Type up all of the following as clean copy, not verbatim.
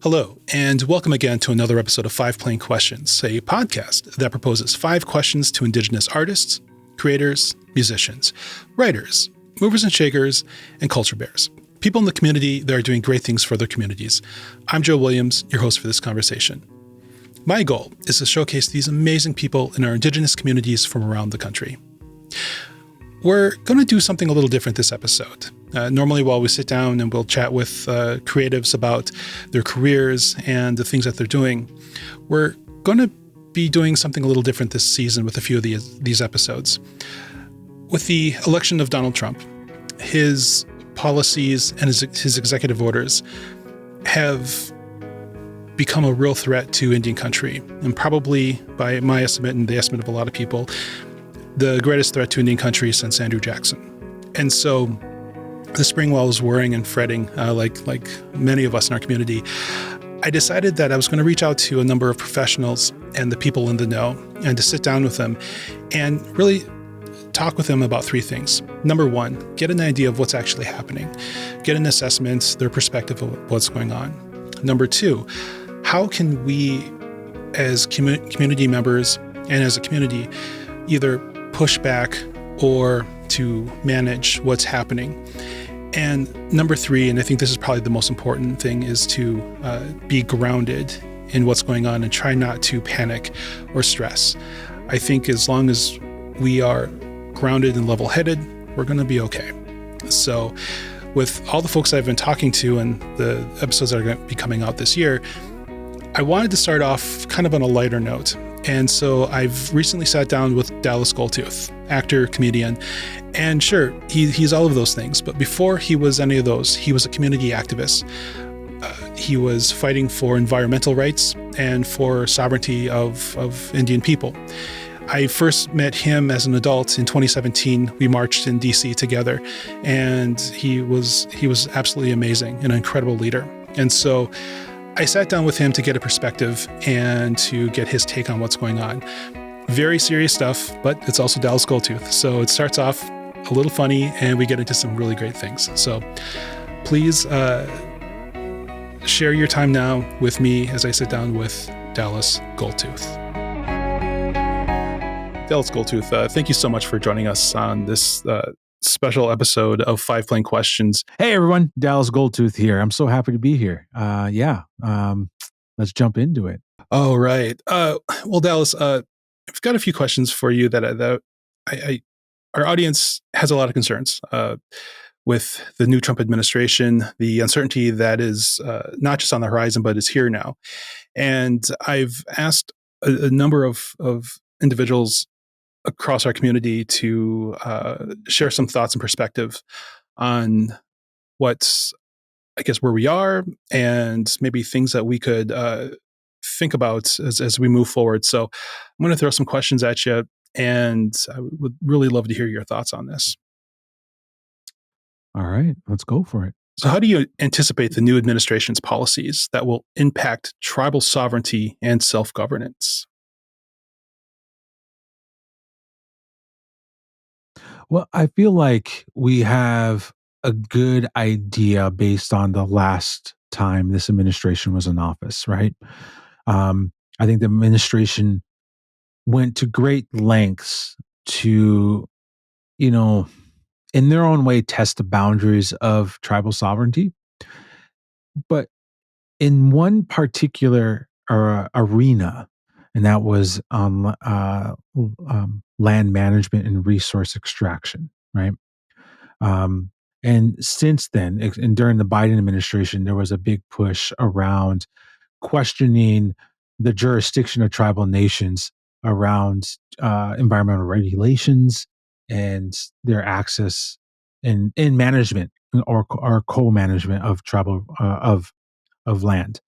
Hello, and welcome again to another episode of 5 Plain Questions, a podcast that proposes 5 questions to Indigenous artists, creators, musicians, writers, movers and shakers, and culture bears. People in the community that are doing great things for their communities. I'm Joe Williams, your host for this conversation. My goal is to showcase these amazing people in our Indigenous communities from around the country. We're going to do something a little different this episode. Normally, while we sit down and we'll chat with creatives about their careers and the things that they're doing, we're going to be doing something a little different this season with a few of these episodes. With the election of Donald Trump, his policies and his executive orders have become a real threat to Indian country, and probably, by my estimate and the estimate of a lot of people, the greatest threat to Indian country since Andrew Jackson. And so this spring, while I was worrying and fretting, like many of us in our community, I decided that I was going to reach out to a number of professionals and the people in the know, and to sit down with them and really talk with them about 3 things. Number 1, get an idea of what's actually happening, get an assessment, their perspective of what's going on. Number 2, how can we as community members and as a community either push back or to manage what's happening? And number 3, and I think this is probably the most important thing, is to be grounded in what's going on and try not to panic or stress. I think as long as we are grounded and level-headed, we're going to be okay. So with all the folks I've been talking to and the episodes that are going to be coming out this year, I wanted to start off kind of on a lighter note. And so I've recently sat down with Dallas Goldtooth, actor, comedian, and sure, he's all of those things. But before he was any of those, he was a community activist. He was fighting for environmental rights and for sovereignty of Indian people. I first met him as an adult in 2017. We marched in DC together, and he was absolutely amazing, an incredible leader. And so I sat down with him to get a perspective and to get his take on what's going on. Very serious stuff, but it's also Dallas Goldtooth. So it starts off a little funny and we get into some really great things. So please share your time now with me as I sit down with Dallas Goldtooth. Dallas Goldtooth, thank you so much for joining us on this special episode of 5 Plain Questions. Hey everyone, Dallas Goldtooth here. I'm so happy to be here. Let's jump into it. All right. Well, Dallas, I've got a few questions for you that our audience has a lot of concerns with the new Trump administration, the uncertainty that is not just on the horizon, but is here now. And I've asked a number of individuals across our community to share some thoughts and perspective on what's, I guess, where we are and maybe things that we could think about as we move forward. So I'm going to throw some questions at you, and I would really love to hear your thoughts on this. All right, let's go for it. So how do you anticipate the new administration's policies that will impact tribal sovereignty and self-governance? Well, I feel like we have a good idea based on the last time this administration was in office, right? I think the administration went to great lengths to, in their own way, test the boundaries of tribal sovereignty. But in one particular arena, and that was on land management and resource extraction, right? And since then, and during the Biden administration, there was a big push around questioning the jurisdiction of tribal nations around environmental regulations and their access in management or co-management of tribal of land.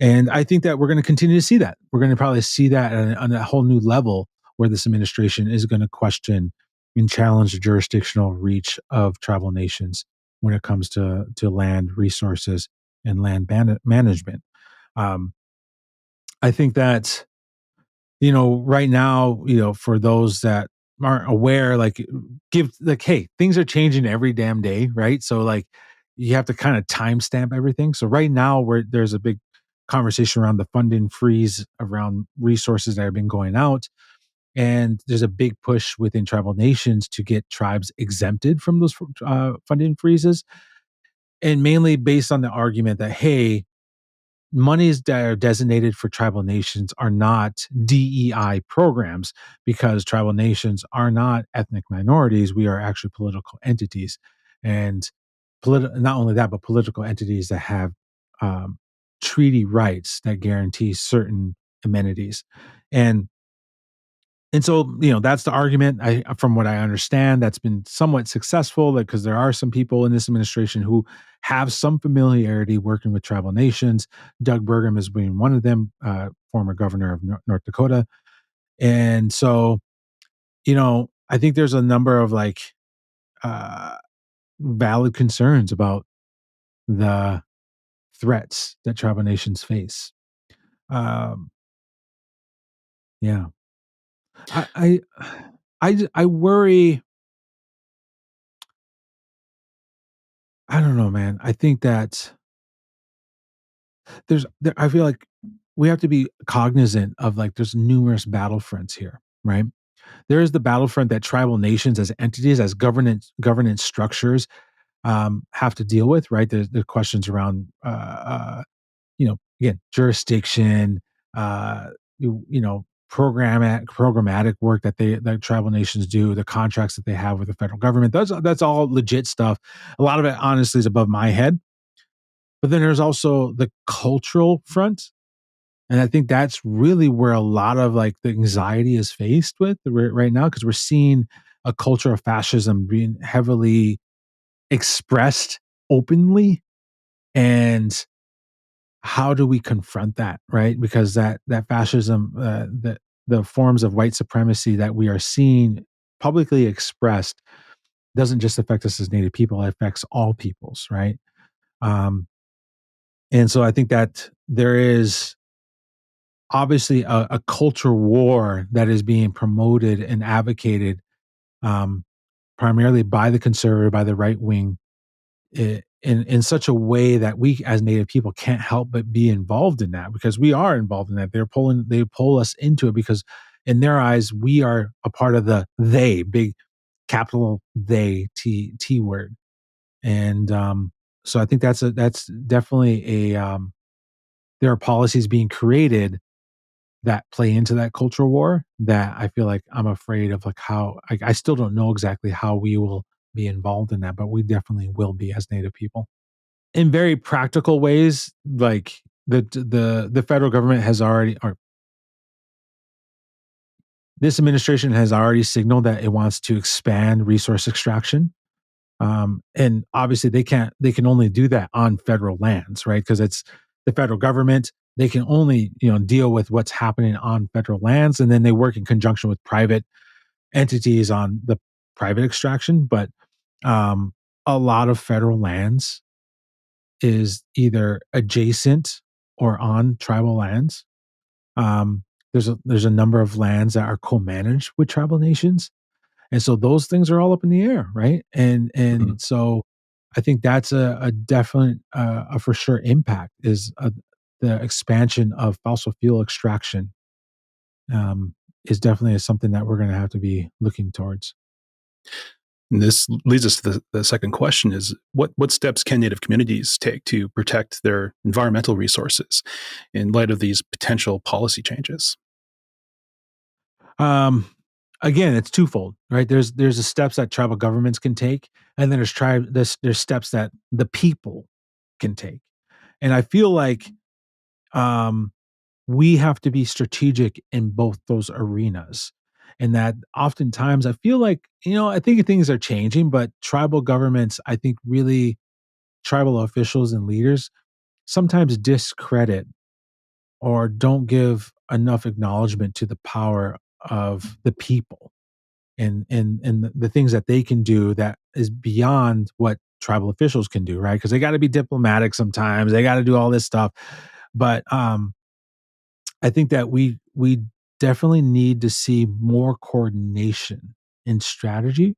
And I think that we're going to continue to see that. We're going to probably see that on a whole new level where this administration is going to question and challenge the jurisdictional reach of tribal nations when it comes to land resources and land management. I think that, right now, for those that aren't aware, hey, things are changing every damn day, right? So you have to kind of timestamp everything. So right now there's a big conversation around the funding freeze around resources that have been going out. And there's a big push within tribal nations to get tribes exempted from those funding freezes. And mainly based on the argument that, hey, monies that are designated for tribal nations are not DEI programs because tribal nations are not ethnic minorities. We are actually political entities. And not only that, but political entities that have um, treaty rights that guarantee certain amenities. And and so, that's the argument. From what I understand, that's been somewhat successful, like, because there are some people in this administration who have some familiarity working with tribal nations. Doug Burgum is being one of them, former governor of North Dakota. And so, I think there's a number of uh, valid concerns about the threats that tribal nations face. Um, yeah, I, I, I worry. I don't know, man. I think that I feel like we have to be cognizant of, like, there's numerous battlefronts here, right? There is the battlefront that tribal nations as entities, as governance structures, have to deal with, right? There's the questions around, again, jurisdiction, uh, programmatic work that tribal nations do, the contracts that they have with the federal government. That's all legit stuff. A lot of it, honestly, is above my head. But then there's also the cultural front. And I think that's really where a lot of, like, the anxiety is faced with right now, because we're seeing a culture of fascism being heavily expressed openly. And how do we confront that, right? Because that fascism, the forms of white supremacy that we are seeing publicly expressed doesn't just affect us as Native people; it affects all peoples, right? Um, and so I think that there is obviously a culture war that is being promoted and advocated, um, primarily by the conservative, by the right wing, in such a way that we as Native people can't help but be involved in that, because we are involved in that. They pull us into it because in their eyes we are a part of the they, big capital they, T word. And so I think that's definitely there are policies being created that play into that cultural war that I feel like I'm afraid of, like, how I still don't know exactly how we will be involved in that, but we definitely will be as Native people. In very practical ways, like the federal government has already, or this administration has already signaled that it wants to expand resource extraction. And obviously they can only do that on federal lands, right? Because it's the federal government. They can only, deal with what's happening on federal lands, and then they work in conjunction with private entities on the private extraction. But um, a lot of federal lands is either adjacent or on tribal lands. There's a number of lands that are co-managed with tribal nations, and so those things are all up in the air, right? And so I think that's a definite, a for sure impact is the expansion of fossil fuel extraction, is definitely something that we're going to have to be looking towards. And this leads us to the second question: is what steps can Native communities take to protect their environmental resources in light of these potential policy changes? Um, Again, it's twofold, right? There's the steps that tribal governments can take, and then there's steps that the people can take. And I feel like um, we have to be strategic in both those arenas. And that oftentimes I feel like, I think things are changing, but tribal governments, I think really tribal officials and leaders sometimes discredit or don't give enough acknowledgement to the power of the people and the things that they can do that is beyond what tribal officials can do, right? Because they got to be diplomatic sometimes, they got to do all this stuff. But I think that we definitely need to see more coordination and strategy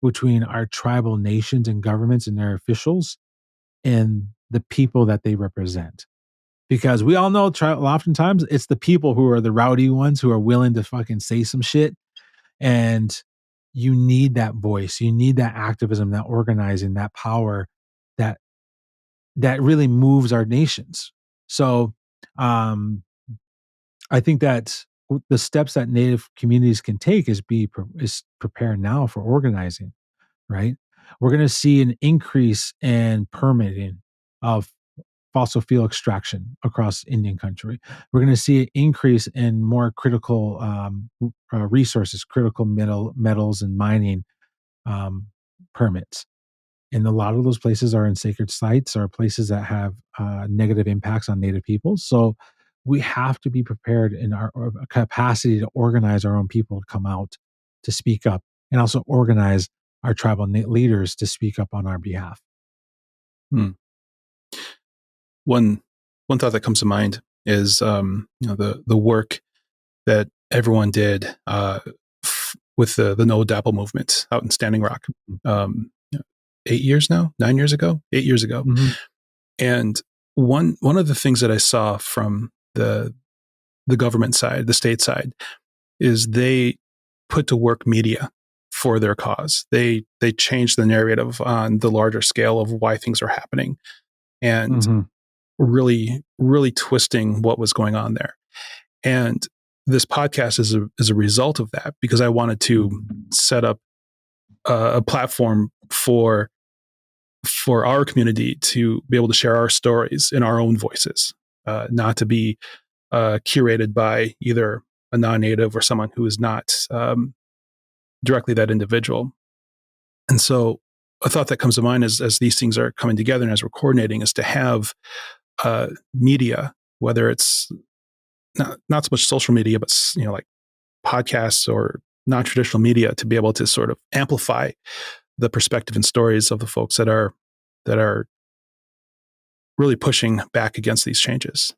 between our tribal nations and governments and their officials and the people that they represent. because we all know oftentimes it's the people who are the rowdy ones who are willing to fucking say some shit. And you need that voice. You need that activism, that organizing, that power that that really moves our nations. So um, I think that the steps that Native communities can take is prepare now for organizing. Right, we're going to see an increase in permitting of fossil fuel extraction across Indian country. We're going to see an increase in more critical resources, critical metals and mining um, permits. And a lot of those places are in sacred sites or places that have negative impacts on Native peoples. So we have to be prepared in our capacity to organize our own people to come out to speak up, and also organize our tribal leaders to speak up on our behalf. Hmm. One thought that comes to mind is the work that everyone did with the No Dapple movement out in Standing Rock. 8 years now, 9 years ago, 8 years ago. Mm-hmm. And one of the things that I saw from the government side, the state side, is they put to work media for their cause. They changed the narrative on the larger scale of why things are happening, and really, really twisting what was going on there. And this podcast is a result of that, because I wanted to set up a platform for our community to be able to share our stories in our own voices, not to be curated by either a non-native or someone who is not directly that individual. And so a thought that comes to mind as these things are coming together and as we're coordinating is to have media, whether it's not so much social media, but like podcasts or non-traditional media, to be able to sort of amplify the perspective and stories of the folks that are really pushing back against these changes.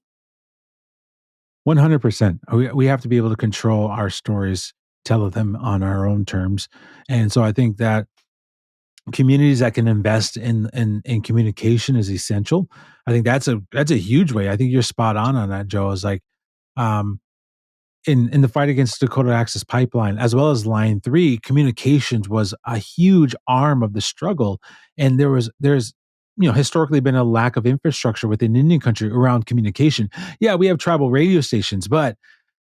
100%. We have to be able to control our stories, tell them on our own terms. And so I think that communities that can invest in communication is essential. I think that's a huge way. I think you're spot on that, Joe. Is like um, in the fight against Dakota Access Pipeline, as well as Line 3, communications was a huge arm of the struggle. And there's historically been a lack of infrastructure within Indian country around communication. Yeah, we have tribal radio stations, but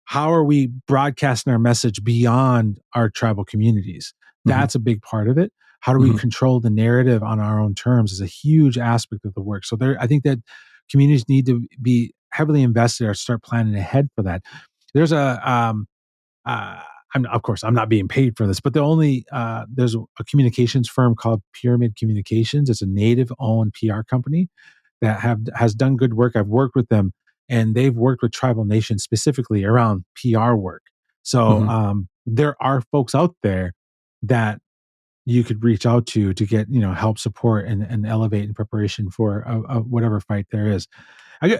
how are we broadcasting our message beyond our tribal communities? That's a big part of it. How do we control the narrative on our own terms is a huge aspect of the work. So I think that communities need to be heavily invested or start planning ahead for that. There's of course, I'm not being paid for this, but there's a communications firm called Pyramid Communications. It's a native-owned PR company that has done good work. I've worked with them, and they've worked with tribal nations specifically around PR work. So there are folks out there that you could reach out to get help, support, and elevate in preparation for whatever fight there is.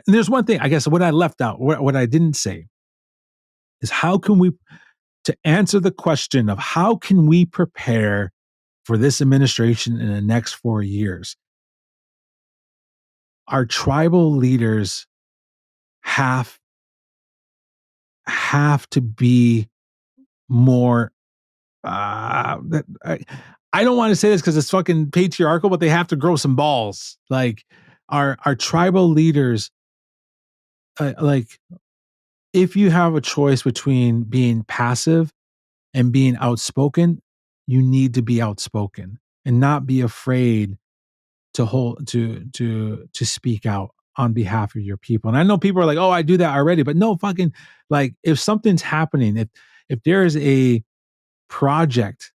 There's one thing I guess what I left out, what I didn't say, is how can we, to answer the question of how can we prepare for this administration in the next 4 years? Our tribal leaders have to be more. I don't want to say this because it's fucking patriarchal, but they have to grow some balls. Like our tribal leaders, like if you have a choice between being passive and being outspoken, you need to be outspoken and not be afraid to speak out on behalf of your people. And I know people are like, "Oh, I do that already," but no, fucking, like, if something's happening, if there is a project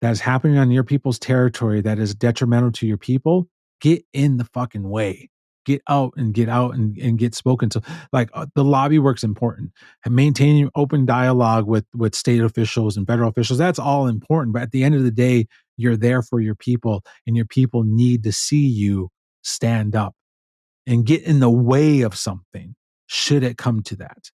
that is happening on your people's territory that is detrimental to your people, get in the fucking way. Get out and get spoken to. Like the lobby work's important, and maintaining open dialogue with state officials and federal officials. That's all important. But at the end of the day, you're there for your people, and your people need to see you stand up and get in the way of something should it come to that.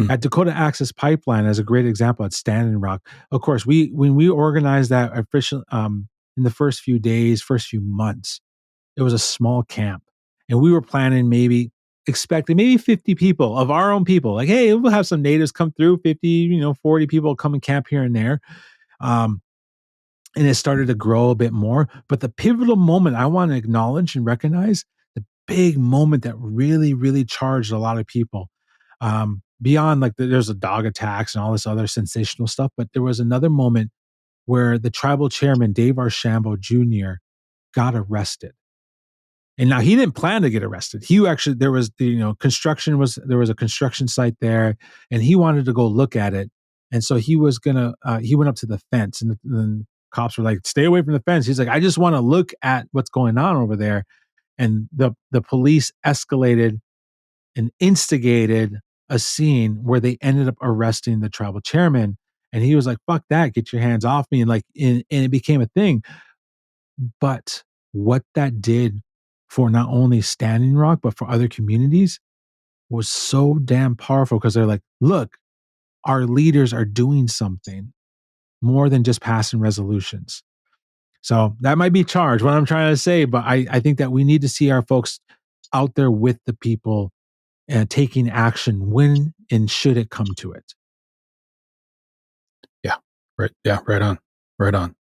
At Dakota Access Pipeline, as a great example, at Standing Rock, of course, when we organized that official in the first few days, first few months, it was a small camp. And we were planning maybe expecting maybe 50 people of our own people. Like, hey, we'll have some natives come through, 50, 40 people come and camp here and there. Um, and it started to grow a bit more. But the pivotal moment I want to acknowledge and recognize, the big moment that really, really charged a lot of people, beyond like there's a dog attacks and all this other sensational stuff. But there was another moment where the tribal chairman, Dave Archambault Jr., got arrested. And now he didn't plan to get arrested. He actually, there was the, there was a construction site there and he wanted to go look at it. And so he was he went up to the fence and the cops were like, stay away from the fence. He's like, I just want to look at what's going on over there. And the police escalated and instigated a scene where they ended up arresting the tribal chairman. And he was like, fuck that, get your hands off me. And it became a thing. But what that did for not only Standing Rock, but for other communities was so damn powerful because they're like, look, our leaders are doing something more than just passing resolutions. So that might be charged, what I'm trying to say, but I think that we need to see our folks out there with the people and taking action when and should it come to it. Yeah, right. Yeah, right on. Right on.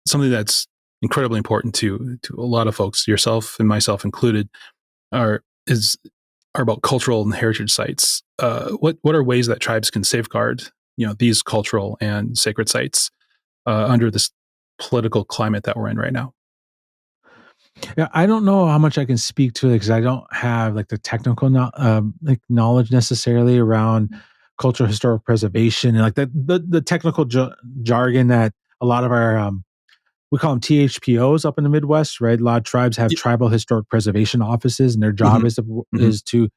Something that's incredibly important to a lot of folks, yourself and myself included, are about cultural and heritage sites. What are ways that tribes can safeguard these cultural and sacred sites under this political climate that we're in right now? Yeah, I don't know how much I can speak to it because I don't have like the technical knowledge necessarily around cultural historic preservation and like the technical jargon that a lot of our we call them THPOs up in the Midwest, right? A lot of tribes have tribal historic preservation offices, and their job is to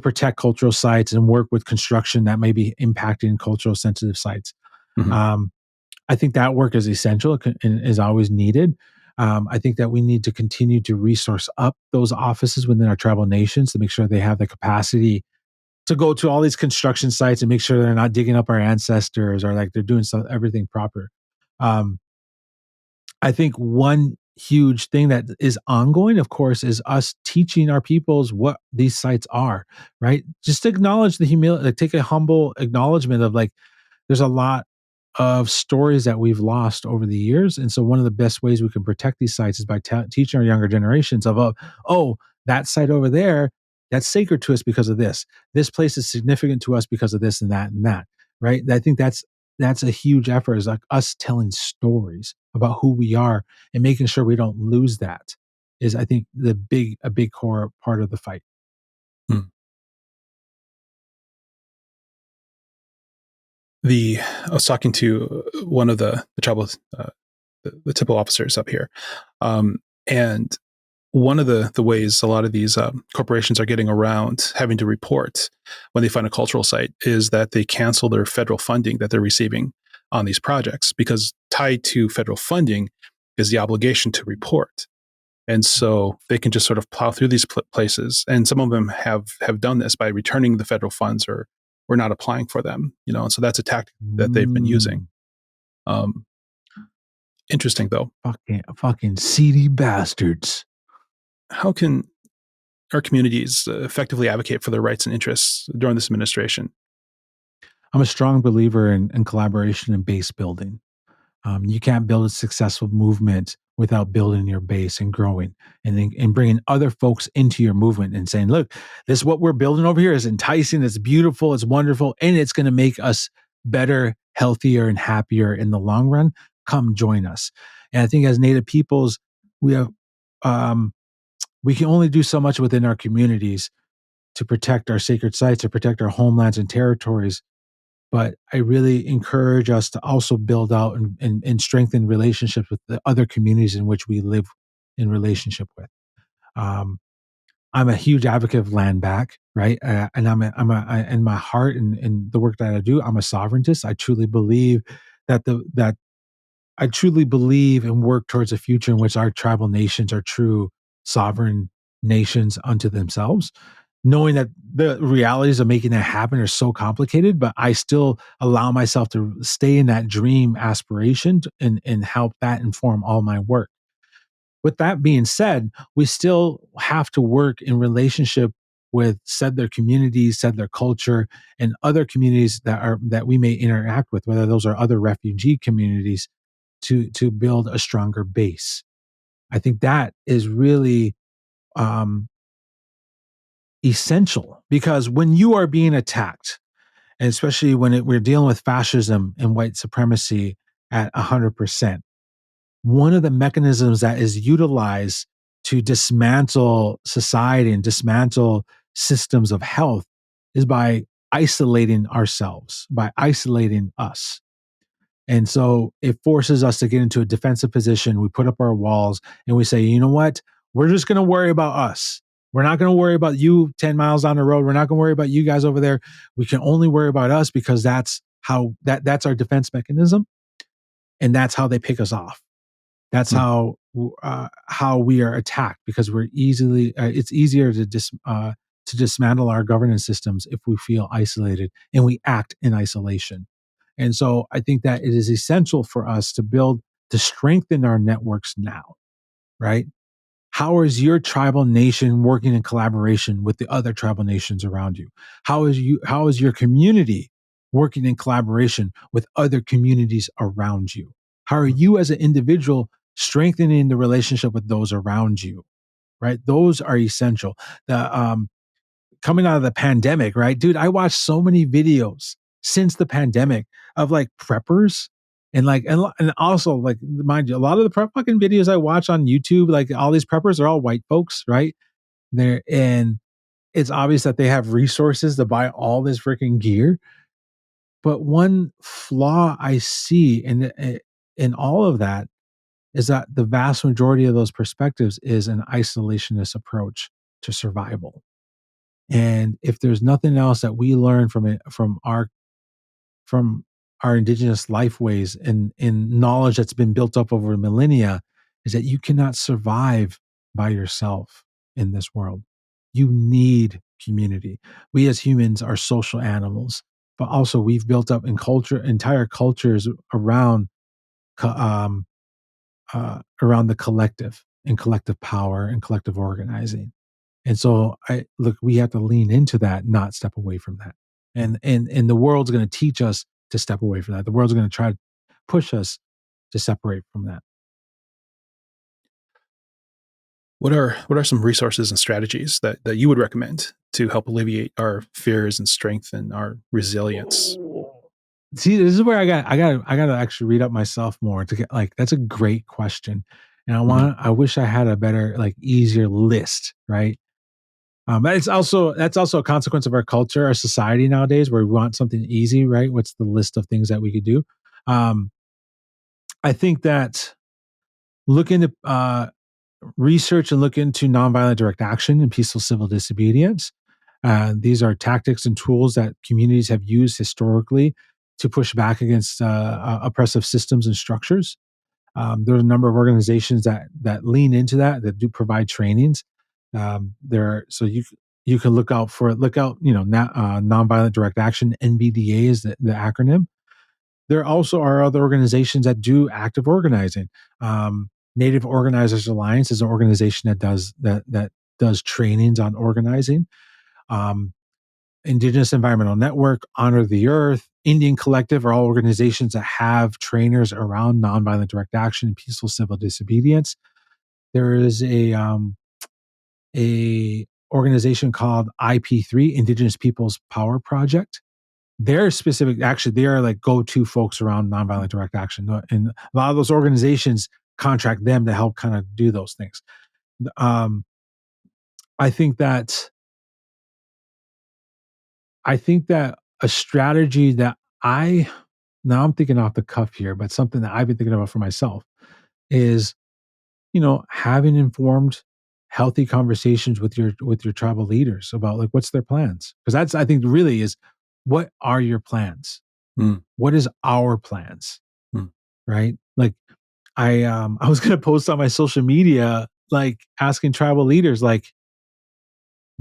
protect cultural sites and work with construction that may be impacting cultural sensitive sites. Mm-hmm. I think that work is essential and is always needed. I think that we need to continue to resource up those offices within our tribal nations to make sure they have the capacity to go to all these construction sites and make sure they're not digging up our ancestors or like they're doing everything proper. I think one huge thing that is ongoing, of course, is us teaching our peoples what these sites are, right? Just acknowledge the humility, like take a humble acknowledgement of like, there's a lot of stories that we've lost over the years. And so one of the best ways we can protect these sites is by teaching our younger generations of, oh, that site over there, that's sacred to us because of this. This place is significant to us because of this and that, right? I think that's a huge effort, is like us telling stories about who we are and making sure we don't lose that is, I think, a big core part of the fight. Hmm. I was talking to one of the tribal, the typical officers up here, and one of the ways a lot of these corporations are getting around having to report when they find a cultural site is that they cancel their federal funding that they're receiving on these projects, because tied to federal funding is the obligation to report. And so they can just sort of plow through these places. And some of them have done this by returning the federal funds or not applying for them, and so that's a tactic that they've been using. Interesting though. Fucking seedy bastards. How can our communities effectively advocate for their rights and interests during this administration? I'm a strong believer in collaboration and base building. You can't build a successful movement without building your base and growing and bringing other folks into your movement and saying, look, this is what we're building over here is enticing, it's beautiful, it's wonderful, and it's going to make us better, healthier, and happier in the long run. Come join us. And I think as Native peoples, we have, we can only do so much within our communities to protect our sacred sites, to protect our homelands and territories. But I really encourage us to also build out and strengthen relationships with the other communities in which we live in relationship with. I'm a huge advocate of land back, right? And in my heart and the work that I do, I'm a sovereigntist. I truly believe that I truly believe and work towards a future in which our tribal nations are true sovereign nations unto themselves, knowing that the realities of making that happen are so complicated, but I still allow myself to stay in that dream aspiration and help that inform all my work. With that being said, we still have to work in relationship with their communities, their culture, and other communities that we may interact with, whether those are other refugee communities, to build a stronger base. I think that is really um, essential, because when you are being attacked, and especially when we're dealing with fascism and white supremacy at 100%, one of the mechanisms that is utilized to dismantle society and dismantle systems of health is by isolating ourselves, by isolating us. And so it forces us to get into a defensive position. We put up our walls and we say, you know what? We're just going to worry about us. We're not going to worry about you 10 miles down the road. We're not going to worry about you guys over there. We can only worry about us, because that's that's our defense mechanism. And that's how they pick us off. That's how we are attacked, because we're easily. It's easier to dismantle our governance systems if we feel isolated and we act in isolation. And so I think that it is essential for us to strengthen our networks now, right? How is your tribal nation working in collaboration with the other tribal nations around you? How is your community working in collaboration with other communities around you? How are you as an individual strengthening the relationship with those around you? Right? Those are essential. Coming out of the pandemic, right? Dude, I watched so many videos since the pandemic of like preppers and also, like, mind you, a lot of the prep fucking videos I watch on YouTube, like all these preppers are all white folks, right? And it's obvious that they have resources to buy all this freaking gear. But one flaw I see in all of that is that the vast majority of those perspectives is an isolationist approach to survival. And if there's nothing else that we learn from our indigenous lifeways and in knowledge that's been built up over millennia, is that you cannot survive by yourself in this world. You need community. We as humans are social animals, but also we've built up entire cultures around around the collective and collective power and collective organizing. And so we have to lean into that, not step away from that. And the world's going to teach us to step away from that. The world's going to try to push us to separate from that. What are some resources and strategies that you would recommend to help alleviate our fears and strengthen our resilience? See, this is where I got to actually read up myself more to get, like, that's a great question. And I wish I had a better, like, easier list, right? That's also a consequence of our culture, our society nowadays, where we want something easy, right? What's the list of things that we could do? I think that look into research and look into nonviolent direct action and peaceful civil disobedience. These are tactics and tools that communities have used historically to push back against oppressive systems and structures. There are a number of organizations that lean into that do provide trainings. So you can look out, nonviolent direct action. NBDA is the acronym. There also are other organizations that do active organizing. Native Organizers Alliance is an organization that does trainings on organizing. Indigenous Environmental Network, Honor the Earth, Indian Collective are all organizations that have trainers around nonviolent direct action and peaceful civil disobedience. There is a organization called IP3, Indigenous Peoples Power Project. They're specific, actually, they are like go-to folks around nonviolent direct action. And a lot of those organizations contract them to help kind of do those things. I think that a strategy that now I'm thinking off the cuff here, but something that I've been thinking about for myself is, having informed, healthy conversations with your tribal leaders about, like, what's their plans. Because that's, I think, really is, what are your plans? What is our plans? Right? Like, I was going to post on my social media, like, asking tribal leaders, like,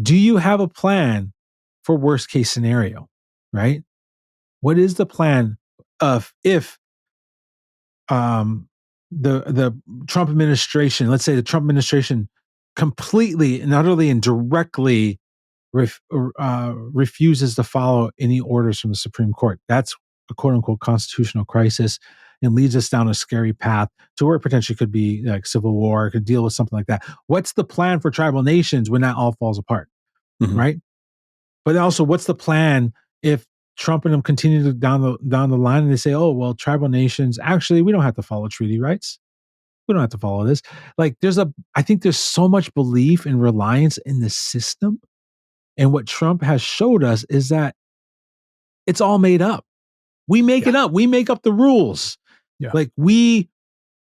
do you have a plan for worst case scenario? Right? What is the plan of if the Trump administration, let's say the Trump administration completely and utterly and directly refuses to follow any orders from the Supreme Court. That's a quote unquote constitutional crisis and leads us down a scary path to where it potentially could be like civil war, could deal with something like that. What's the plan for tribal nations when that all falls apart? Mm-hmm. Right. But also, what's the plan if Trump and them continue to down the line and they say, oh, well, tribal nations, actually, we don't have to follow treaty rights. We don't have to follow this. Like I think there's so much belief and reliance in the system. And what Trump has showed us is that it's all made up. We make it up. We make up the rules. Yeah. Like we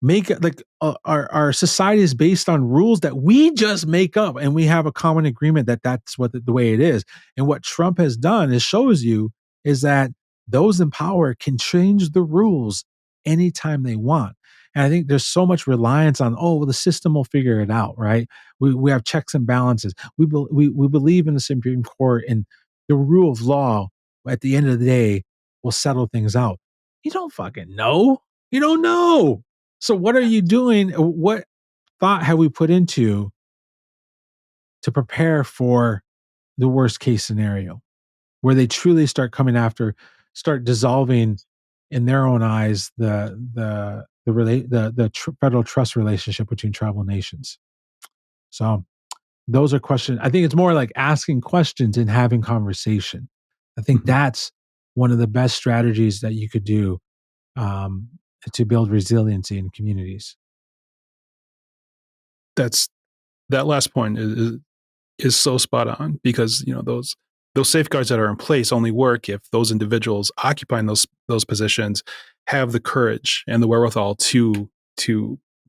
make it like our society is based on rules that we just make up, and we have a common agreement that that's what the way it is. And what Trump has done is shows you is that those in power can change the rules anytime they want. And I think there's so much reliance on, oh, well, the system will figure it out, right? We have checks and balances. We believe in the Supreme Court, and the rule of law at the end of the day will settle things out. You don't fucking know. You don't know. So what are you doing? What thought have we put into to prepare for the worst case scenario where they truly start start dissolving in their own eyes the federal trust relationship between tribal nations? So those are questions. I think it's more like asking questions and having conversation. I think that's one of the best strategies that you could do to build resiliency in communities. That last point is so spot on, because those safeguards that are in place only work if those individuals occupying those positions have the courage and the wherewithal to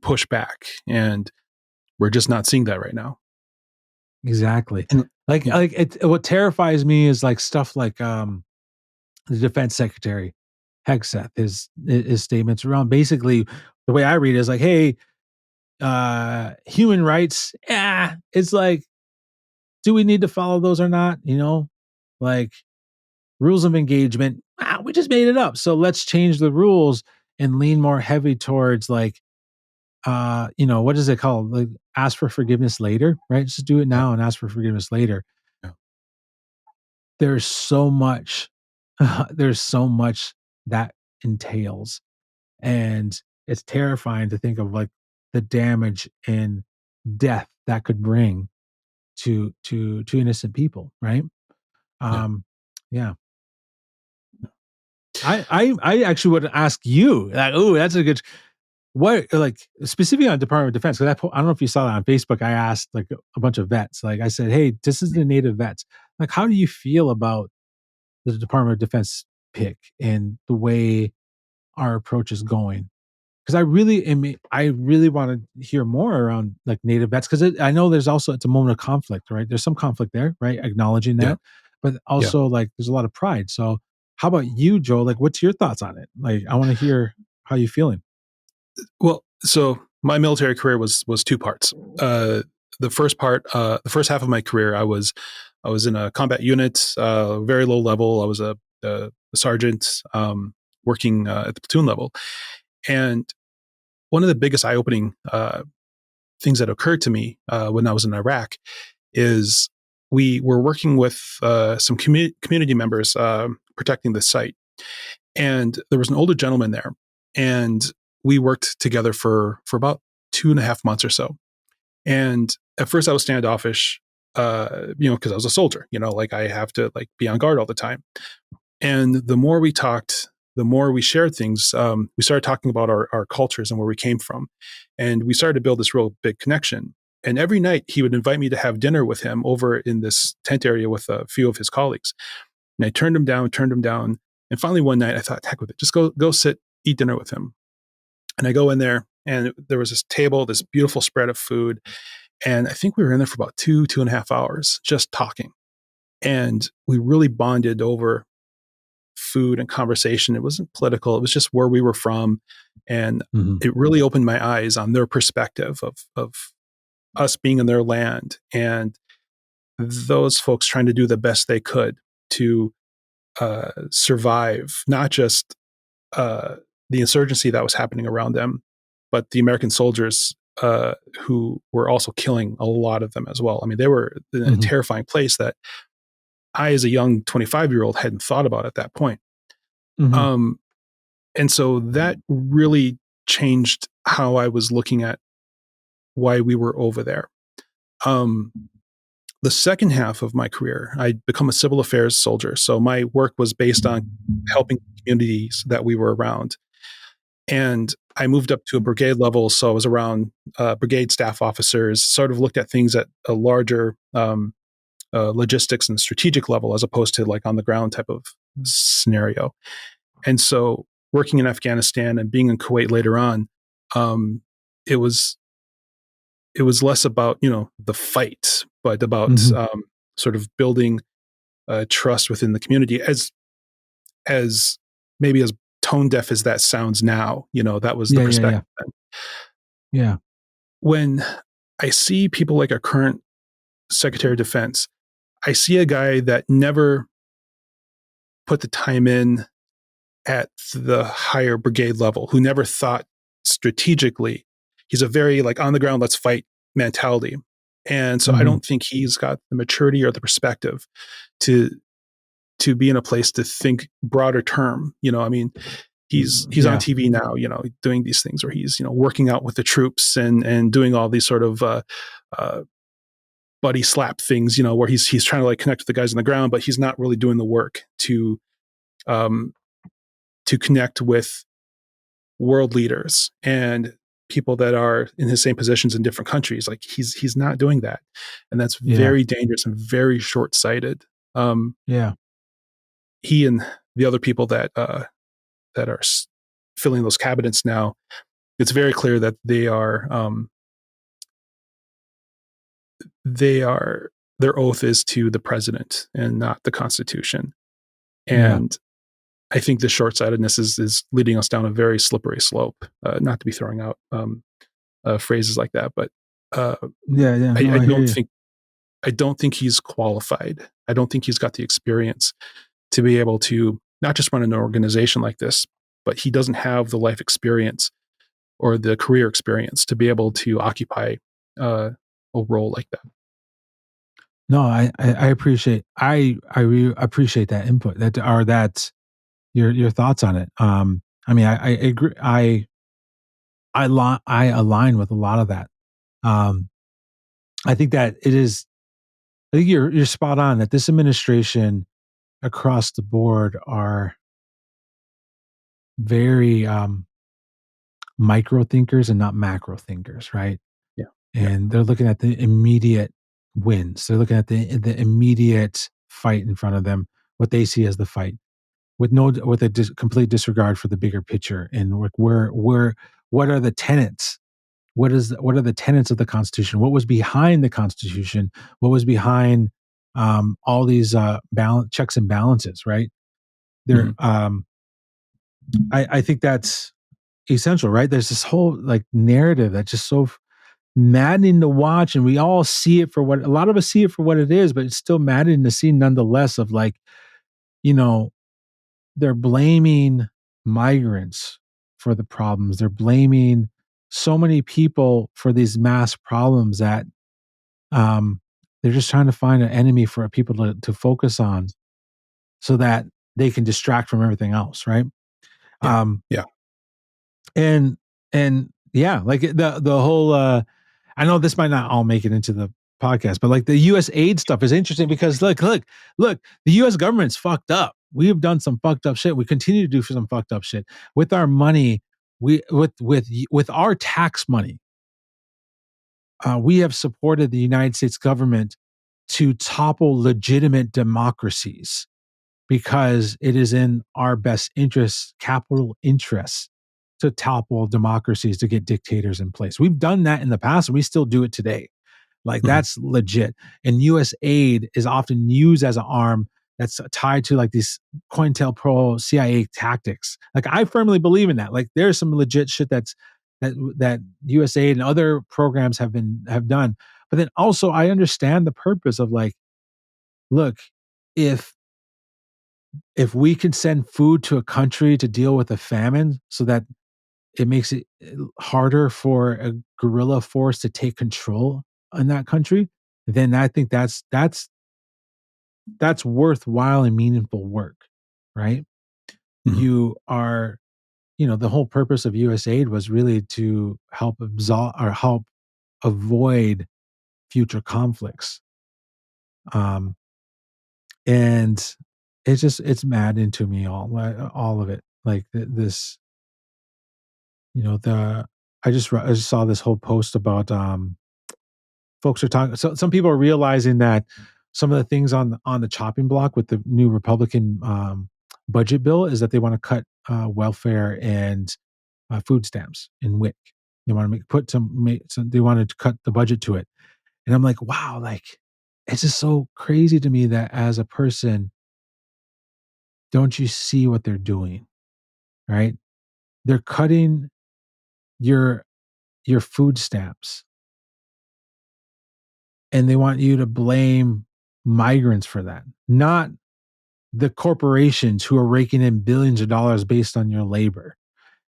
push back, and we're just not seeing that right now. Exactly. And what terrifies me is like stuff like the defense secretary Hegseth, his statements around basically the way I read it is like, hey, human rights, it's like, do we need to follow those or not? Like rules of engagement, we just made it up. So let's change the rules and lean more heavy towards like, what is it called? Like ask for forgiveness later, right? Just do it now and ask for forgiveness later. Yeah. There's so much that entails. And it's terrifying to think of like the damage and death that could bring to innocent people, right? Yeah. I actually would ask you, like, oh, that's a good. What, like, specifically on Department of Defense? Because I don't know if you saw that on Facebook. I asked like a bunch of vets. Like, I said, hey, this is the Native vets. Like, how do you feel about the Department of Defense pick and the way our approach is going? Because I really want to hear more around like Native vets, because I know it's a moment of conflict, right? There's some conflict there, right? Acknowledging that, but also like there's a lot of pride. So how about you, Joe? Like, what's your thoughts on it? Like, I want to hear how you're feeling. Well, so my military career was two parts. The first half of my career, I was in a combat unit, very low level. I was a sergeant, working at the platoon level. And one of the biggest eye-opening things that occurred to me when I was in Iraq is we were working with some community members protecting the site. And there was an older gentleman there. And we worked together for about 2.5 months or so. And at first I was standoffish, because I was a soldier, like I have to like be on guard all the time. And the more we talked, the more we shared things, we started talking about our cultures and where we came from. And we started to build this real big connection. And every night he would invite me to have dinner with him over in this tent area with a few of his colleagues. And I turned him down. And finally one night I thought, heck with it, just go sit, eat dinner with him. And I go in there, and there was this table, this beautiful spread of food. And I think we were in there for about 2.5 hours just talking. And we really bonded over food and conversation. It wasn't political. It was just where we were from. And it really opened my eyes on their perspective of us being in their land and those folks trying to do the best they could to survive, not just the insurgency that was happening around them, but the American soldiers who were also killing a lot of them as well. I mean, they were in a Mhm. terrifying place that I, as a young 25-year-old, hadn't thought about at that point. Mhm. Um, and so that really changed how I was looking at why we were over there. Um, the second half of my career, I'd become a civil affairs soldier. So my work was based on helping communities that we were around. And I moved up to a brigade level. So I was around brigade staff officers, sort of looked at things at a larger logistics and strategic level as opposed to like on the ground type of scenario. And so working in Afghanistan and being in Kuwait later on, um, it was it was less about the fight, but about Mhm. sort of building trust within the community. As maybe as tone deaf as that sounds now, that was the Yeah, yeah, yeah. perspective then. Yeah. When I see people like our current Secretary of Defense, I see a guy that never put the time in at the higher brigade level, who never thought strategically. He's a very like on the ground, let's fight mentality. And so I Mhm. don't think he's got the maturity or the perspective to be in a place to think broader term. I mean, he's on Yeah. TV now, doing these things where he's, working out with the troops and doing all these sort of uh, buddy slap things, where he's trying to like connect with the guys on the ground, but he's not really doing the work um, to connect with world leaders and people that are in his same positions in different countries. Like he's not doing that, and that's Yeah. very dangerous and very short sighted. Um, Yeah. he and the other people that are filling those cabinets now, it's very clear that they are their oath is to the president and not the Constitution. Yeah. And I think the short sightedness is leading us down a very slippery slope. Not to be throwing out phrases like that, but uh, Yeah, yeah. I, No, I I hear don't you. think I don't think he's qualified. I don't think he's got the experience to be able to not just run an organization like this, but he doesn't have the life experience or the career experience to be able to occupy uh, a role like that. No, I appreciate appreciate that input that or that your thoughts on it. I mean, I agree. I align with a lot of that. Um, I think that it is. I think you're spot on that this administration across the board are very micro thinkers and not macro thinkers, right? Yeah, yeah, And they're looking at the immediate wins. They're looking at the immediate fight in front of them, what they see as the fight, with a complete disregard for the bigger picture and like where what are the tenets? What are the tenets of the Constitution? What was behind the Constitution? What was behind all these balance checks and balances? Right there, hmm I think that's essential. Right, there's this whole like narrative that's just so maddening to watch, and we all see it for what a lot of us see it for what it is, but it's still maddening to see nonetheless. Of like, you know, they're blaming migrants for the problems. They're blaming so many people for these mass problems that um, they're just trying to find an enemy for people to focus on so that they can distract from everything else, right? yeah, Um, yeah, and and yeah, like the whole I know this might not all make it into the podcast, but like the US aid stuff is interesting because look, the US government's fucked up. We have done some fucked up shit. We continue to do some fucked up shit with our money. We with our tax money, we have supported the United States government to topple legitimate democracies because it is in our best interests, capital interests, to topple democracies to get dictators in place. We've done that in the past and we still do it today. Like hmm that's legit. And US aid is often used as an arm that's tied to like these COINTELPRO CIA tactics. Like I firmly believe in that. Like there's some legit shit that US aid and other programs have done. But then also I understand the purpose of like, look, if we can send food to a country to deal with a famine so that it makes it harder for a guerrilla force to take control in that country, then I think that's worthwhile and meaningful work, right? Mhm. You are, the whole purpose of USAID was really to help absolve or help avoid future conflicts. Um, and it's maddening to me all of it. Like this, the I just saw this whole post about folks are talking. So some people are realizing that some of the things on the chopping block with the new Republican budget bill is that they want to cut welfare and food stamps in WIC. They want to make some. They wanted to cut the budget to it, and I'm like, wow, like it's just so crazy to me that as a person, don't you see what they're doing? Right? They're cutting your food stamps, and they want you to blame migrants for that, not the corporations who are raking in billions of dollars based on your labor,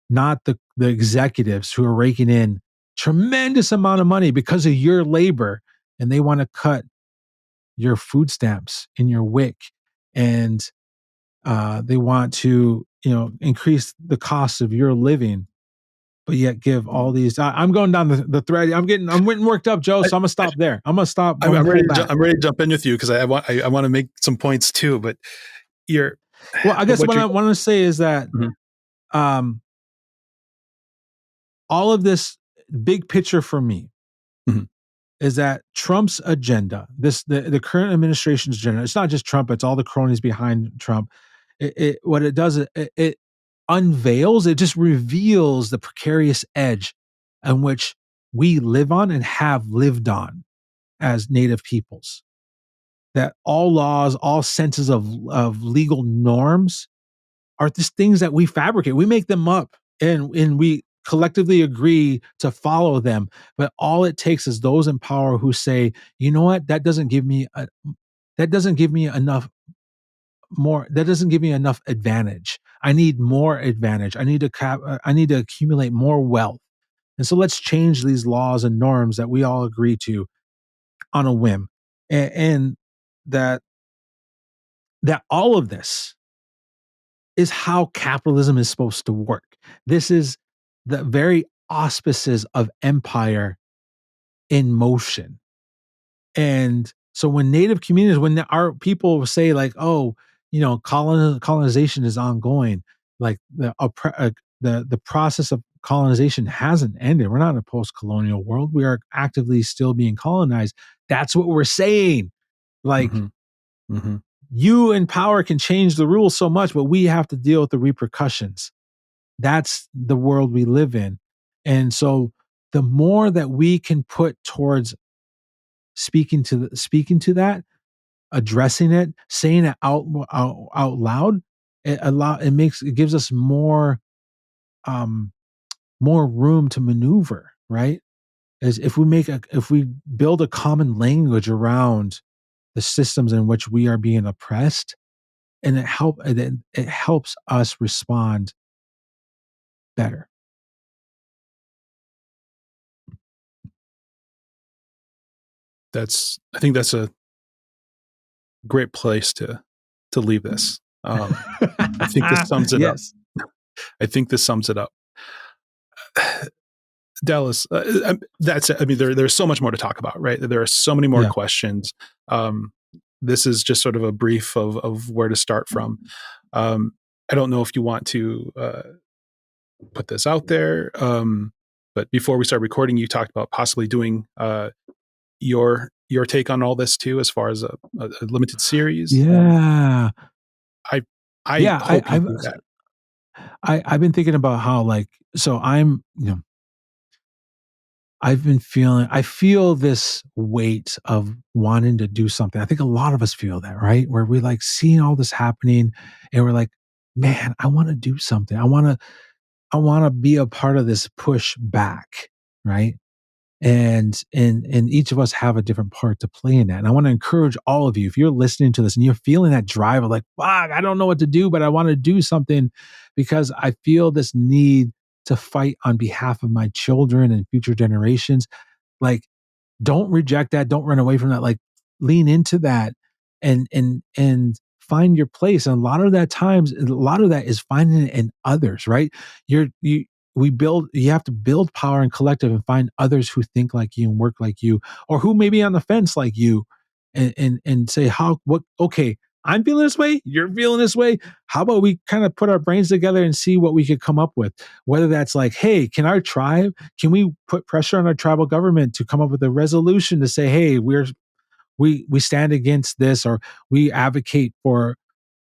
not the executives who are raking in tremendous amount of money because of your labor, and they want to cut your food stamps in your WIC, and they want to increase the cost of your living, but yet give all these. I'm going down the thread. I'm getting worked up, Joe. So I'm gonna stop there. I'm gonna stop. I'm ready. Pull back. I'm ready to jump in with you because I want to make some points too. But you're. Well, I guess what what I want to say is that Mhm. all of this big picture for me Mhm. is that Trump's agenda, the current administration's agenda, it's not just Trump, it's all the cronies behind Trump. What it does, it unveils, it just reveals the precarious edge on which we live on and have lived on as Native peoples. That all laws, all senses of legal norms are just things that we fabricate. We make them up, and we collectively agree to follow them. But all it takes is those in power who say, you know what, that doesn't give me enough that doesn't give me enough advantage. I need more advantage. I need to accumulate more wealth. And so let's change these laws and norms that we all agree to on a whim. And that all of this is how capitalism is supposed to work. This is the very auspices of empire in motion. And so when Native communities, when our people say like, oh, colonization is ongoing, like the process of colonization hasn't ended. We're not in a post-colonial world. We are actively still being colonized. That's what we're saying. Like, Mhm. Mhm. you in power can change the rules so much, but we have to deal with the repercussions. That's the world we live in. And so the more that we can put towards speaking to that, addressing it, saying it out loud, it gives us um more room to maneuver, right? As if we build a common language around the systems in which we are being oppressed, and it helps us respond better. I think that's a great place to leave this. I think this sums it up. Yes. I think this sums it up. Dallas, that's it. I mean, there's so much more to talk about, right? There are so many more Yeah. questions. This is just sort of a brief of where to start from. I don't know if you want to put this out there, but before we start recording, you talked about possibly doing your take on all this too, as far as a limited series. Yeah. I I Yeah. hope you do that. I've been thinking about how, like, so I feel this weight of wanting to do something. I think a lot of us feel that, right? Where we like seeing all this happening and we're like, man, I want to do something. I want to be a part of this push back, right? And each of us have a different part to play in that. And I want to encourage all of you, if you're listening to this and you're feeling that drive of like, fuck, I don't know what to do, but I want to do something because I feel this need to fight on behalf of my children and future generations. Like, don't reject that. Don't run away from that. Like, lean into that and find your place. And a lot of that is finding it in others, right? You have to build power and collective and find others who think like you and work like you, or who may be on the fence like you, and say, okay, I'm feeling this way, you're feeling this way. How about we kind of put our brains together and see what we could come up with? Whether that's like, hey, can we put pressure on our tribal government to come up with a resolution to say, hey, we stand against this, or we advocate for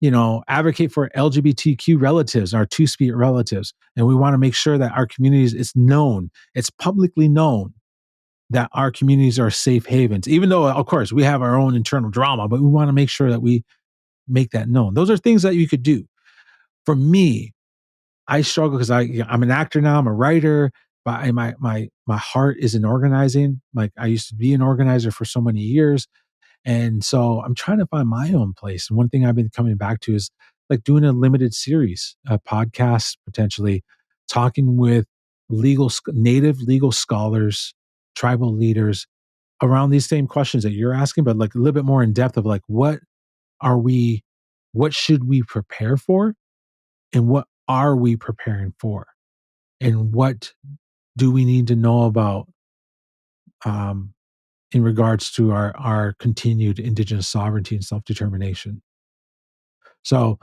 LGBTQ relatives, our two-spirit relatives. And we want to make sure that our communities, it's publicly known that our communities are safe havens, even though, of course, we have our own internal drama, but we want to make sure that we make that known. Those are things that you could do. For me, I struggle because I'm an actor now, I'm a writer, but my heart is in organizing. Like, I used to be an organizer for so many years. And so I'm trying to find my own place. And one thing I've been coming back to is like doing a limited series, a podcast, potentially talking with native legal scholars, tribal leaders around these same questions that you're asking, but like a little bit more in depth of like, what should we prepare for? And what are we preparing for? And what do we need to know about in regards to our continued Indigenous sovereignty and self-determination? So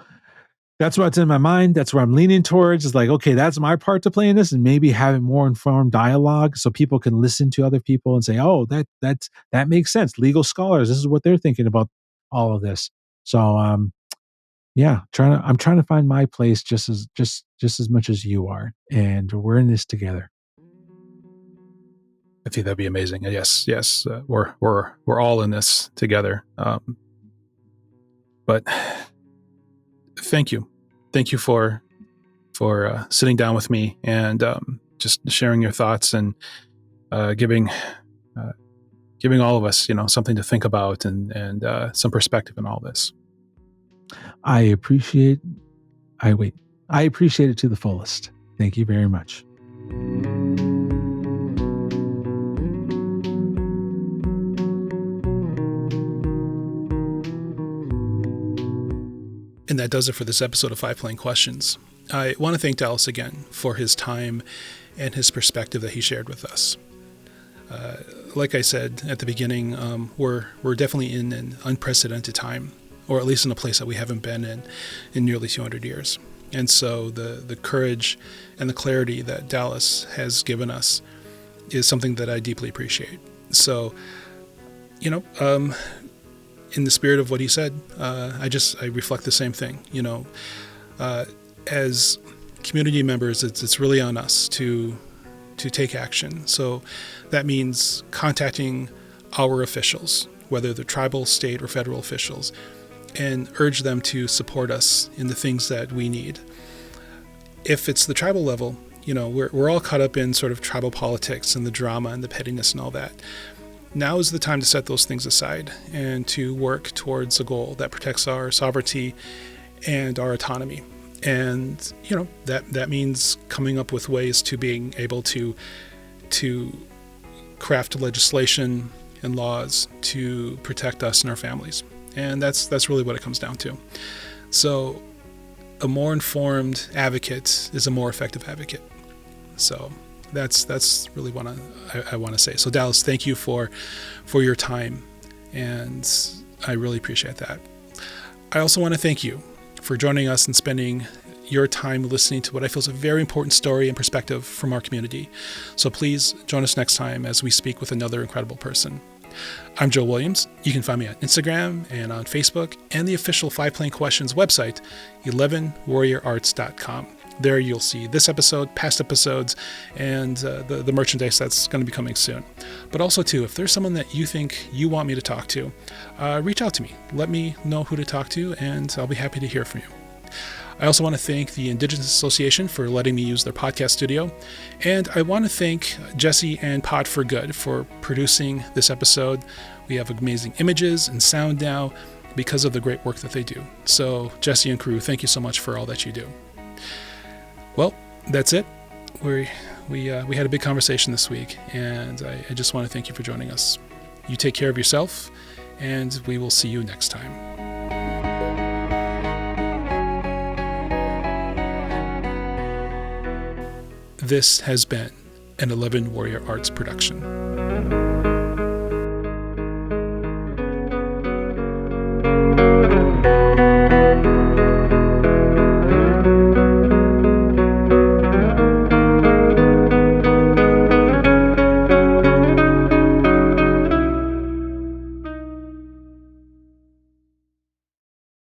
that's what's in my mind. That's where I'm leaning towards. It's like, okay, that's my part to play in this, and maybe having more informed dialogue so people can listen to other people and say, oh, that makes sense. Legal scholars, this is what they're thinking about all of this. So yeah, I'm trying to find my place just as much as you are, and we're in this together. I think that'd be amazing. Yes. We're all in this together. But thank you for sitting down with me and just sharing your thoughts and giving all of us, something to think about and some perspective in all this. I appreciate it to the fullest. Thank you very much. And that does it for this episode of 5 Plain Questions. I want to thank Dallas again for his time and his perspective that he shared with us. Like I said at the beginning, we're definitely in an unprecedented time, or at least in a place that we haven't been in nearly 200 years. And so the courage and the clarity that Dallas has given us is something that I deeply appreciate. So, in the spirit of what he said, I reflect the same thing. As community members, it's really on us to take action. So that means contacting our officials, whether they're tribal, state, or federal officials, and urge them to support us in the things that we need. If it's the tribal level, we're all caught up in sort of tribal politics and the drama and the pettiness and all that. Now is the time to set those things aside and to work towards a goal that protects our sovereignty and our autonomy. And, that means coming up with ways to being able to craft legislation and laws to protect us and our families. And that's really what it comes down to. So a more informed advocate is a more effective advocate. So that's really what I want to say. So Dallas, thank you for your time, and I really appreciate that. I also want to thank you for joining us and spending your time listening to what I feel is a very important story and perspective from our community. So please join us next time as we speak with another incredible person. I'm Joe Williams. You can find me on Instagram and on Facebook and the official 5 Plain Questions website, 11warriorarts.com. There you'll see this episode, past episodes, and the merchandise that's going to be coming soon. But also, too, if there's someone that you think you want me to talk to, reach out to me. Let me know who to talk to, and I'll be happy to hear from you. I also want to thank the Indigenous Association for letting me use their podcast studio. And I want to thank Jesse and Pod for Good for producing this episode. We have amazing images and sound now because of the great work that they do. So Jesse and crew, thank you so much for all that you do. Well, that's it. we had a big conversation this week, and I just want to thank you for joining us. You take care of yourself, and we will see you next time. This has been an 11 Warrior Arts production.